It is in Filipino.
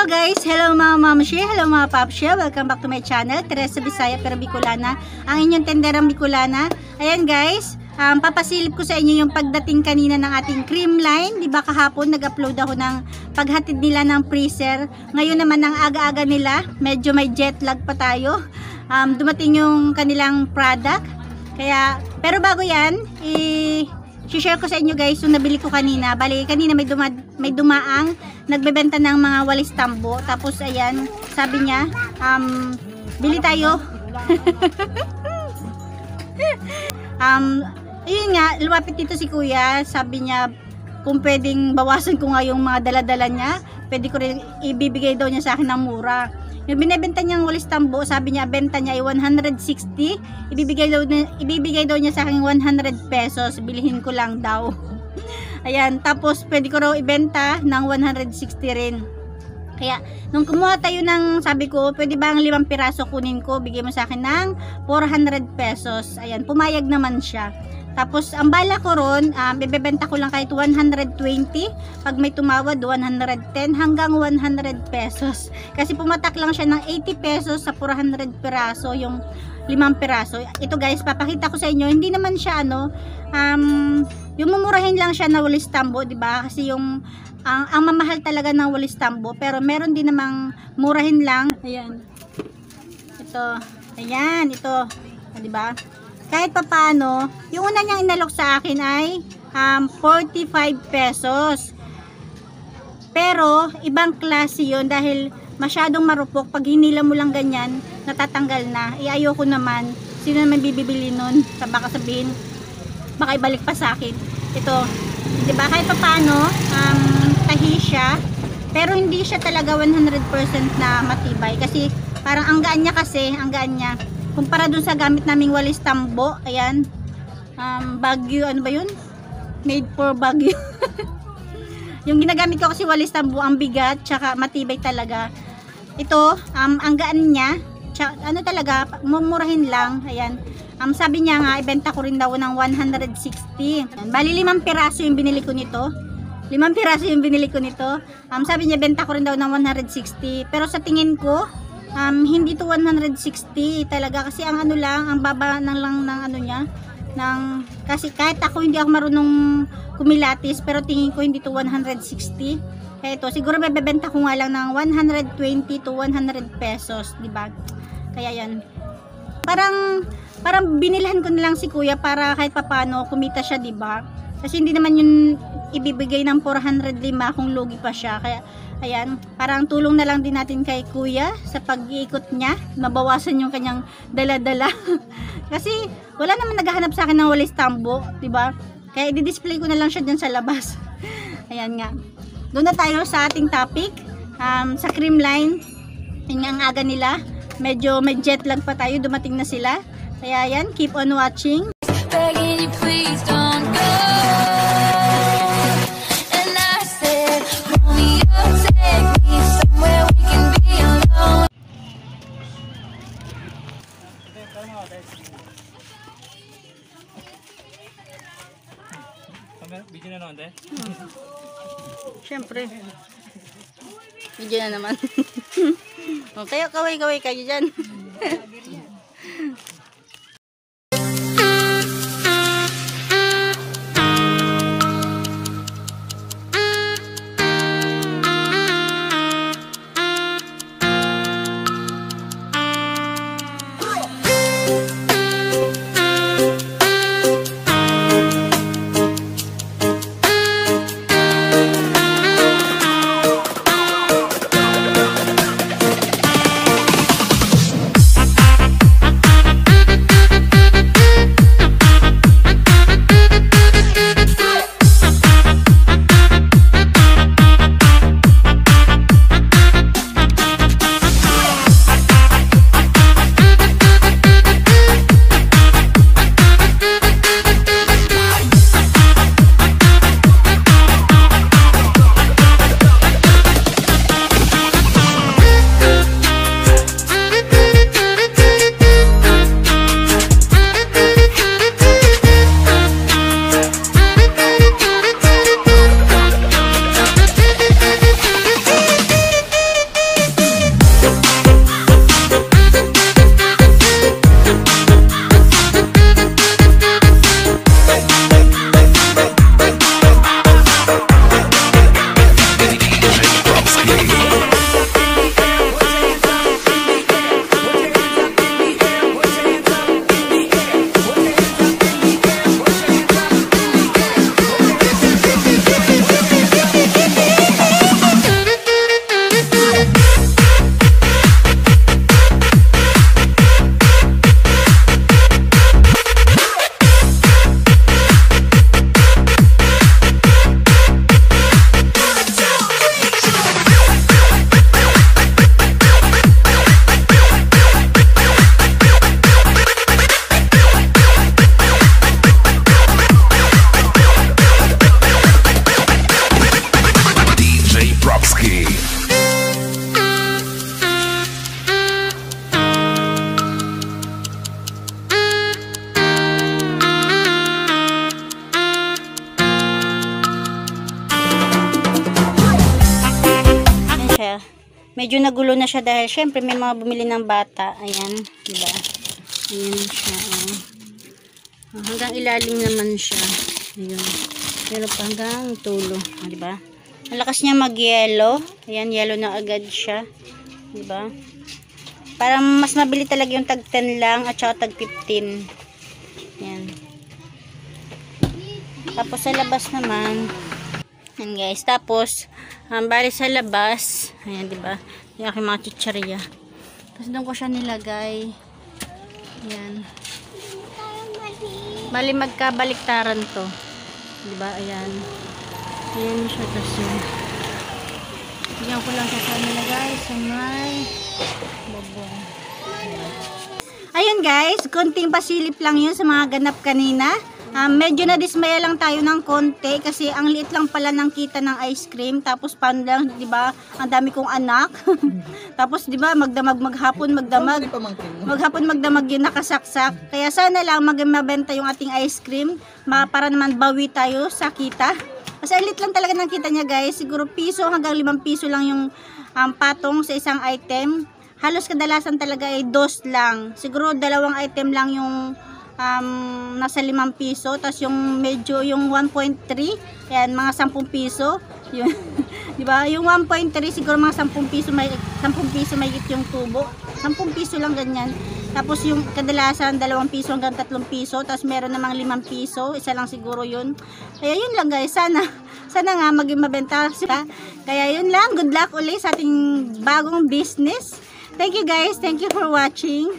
Hello guys! Hello mga mamshi! Hello mga papshi! Welcome back to my channel, Teresa Bisaya pero Bicolana, ang inyong tenderang Bicolana. Ayan guys, papasilip ko sa inyo yung pagdating kanina ng ating cream line. Diba kahapon nag-upload ako ng paghatid nila ng freezer. Ngayon naman ang aga-aga nila, medyo may jet lag pa tayo. Dumating yung kanilang product. Kaya, pero bago yan, share ko sa inyo guys yung nabili ko kanina. Bali, kanina may dumaang nagbebenta ng mga walis tambo. Tapos ayan, sabi niya, bili tayo. Ayun nga, lumapit dito si kuya. Sabi niya, kung pwedeng bawasan ko nga yung mga daladala niya, pwede ko rin ibibigay daw niya sa akin ng mura. Yung binebenta niyang walis tambo, sabi niya, benta niya ay 160. Ibibigay daw niya sa akin 100 pesos. Bilihin ko lang daw. Ayan, tapos pwede ko raw ibenta ng 160 rin. Kaya, nung kumuha tayo ng, sabi ko, pwede ba ang 5 piraso kunin ko? Bigay mo sa akin ng 400 pesos. Ayan, pumayag naman siya. Tapos, ang bala ko ron, ibebenta ko lang kahit 120. Pag may tumawad, 110 hanggang 100 pesos. Kasi pumatak lang siya ng 80 pesos sa 400 piraso, yung 5 piraso. Ito guys, papakita ko sa inyo, hindi naman siya yung mumurahin lang siya na walis tambo, diba? Kasi yung, ang mamahal talaga ng walis tambo, pero meron din namang murahin lang. Ayan. Ito. Ayan, ito. Diba? Kahit papaano, yung una niyang inalok sa akin ay 45 pesos. Pero, ibang klase yun dahil masyadong marupok. Pag hinila mo lang ganyan, natatanggal na. Ayoko naman. Sino naman bibili nun? Baka sabihin, baka ibalik pa sa akin. Ito, diba? Kahit papaano, tahi siya. Pero hindi siya talaga 100% na matibay. Kasi, parang ang gaan niya kasi, ang gaan niya. Kumpara dun sa gamit naming walis tambo, ayan, Baguio, ano ba yun? Made for Baguio. Yung ginagamit ko kasi walis tambo, ang bigat, tsaka matibay talaga. Ito, ang gaan niya, tsaka, ano talaga, mumurahin lang, ayan. Sabi niya nga, ibenta ko rin daw ng 160. Ayan, bali 5 piraso yung binili ko nito. 5 piraso yung binili ko nito. Sabi niya, benta ko rin daw ng 160. Pero sa tingin ko, hindi to 160 talaga kasi ang ano lang, ang baba lang ng ano niya, kasi kahit ako hindi ako marunong kumilatis, pero tingin ko hindi to 160. Kaya ito, siguro bebenta ko nga lang ng 120 to 100 pesos, di ba? Kaya yan. Parang binilhan ko na lang si kuya para kahit papano kumita siya, di ba? Kasi hindi naman yun ibibigay ng 405 kung lugi pa siya. Kaya ayan, parang tulong na lang din natin kay kuya sa pag-iikot niya, mabawasan yung kanyang dala-dala. Kasi wala naman naghahanap sa akin ng walis tambo, 'di ba? Kaya i-display ko na lang siya diyan sa labas. Ayan nga. Doon na tayo sa ating topic, sa cream line. Yun nga ang aga nila. Medyo may jet lag pa tayo, dumating na sila. Kaya ayan, keep on watching. Begging you please don't go. Video na naman, te? Siyempre. Video na naman. Kaya kaway-kaway kayo dyan. Lucky. Medyo nagulo na siya dahil syempre may mga bumili ng bata. Ayan, diba? Ayan siya. Hanggang ilalim naman siya. Ayan. Pero pa hanggang tulo. Diba? Ang lakas niya mag-yellow. Ayan, yellow na agad siya. Diba? Para mas mabili talaga yung tag 10 lang at saka tag 15. Ayan. Tapos sa labas naman, ayan guys, tapos bali sa labas, ayan diba, yung aking mga chicharia, tapos doon ko siya nilagay, ayan, bali magkabaliktaran to, diba, ayan, ayan siya, tapos yun, bigyan ko lang siya sa nilagay sa may bubong. Ayun guys, konting pasilip lang yun sa mga ganap kanina. Medyo na-dismaya lang tayo ng konti kasi ang liit lang pala ng kita ng ice cream. Tapos paano lang, 'di ba? Ang dami kong anak. Tapos 'di ba, magdamag maghapon magdamag. Maghapon magdamag yung nakasaksak. Kaya sana lang mabenta yung ating ice cream para naman bawi tayo sa kita. Kasi ang liit lang talaga ng kita niya guys. Siguro piso hanggang 5 piso lang yung patong sa isang item. Halos kadalasan talaga ay 2 lang. Siguro 2 item lang yung nasa 5 piso, tapos yung medyo yung 1.3 yan mga 10 piso yun. Di ba? Yung 1.3 siguro mga 10 piso may 10 piso may yung tubo, 10 piso lang ganyan. Tapos yung kadalasan 2 piso hanggang 3 piso, tapos meron namang 5 piso, isa lang siguro yun. Kaya yun lang guys, sana nga maging mabenta. Kaya yun lang, good luck ulit sa ating bagong business. Thank you guys, thank you for watching.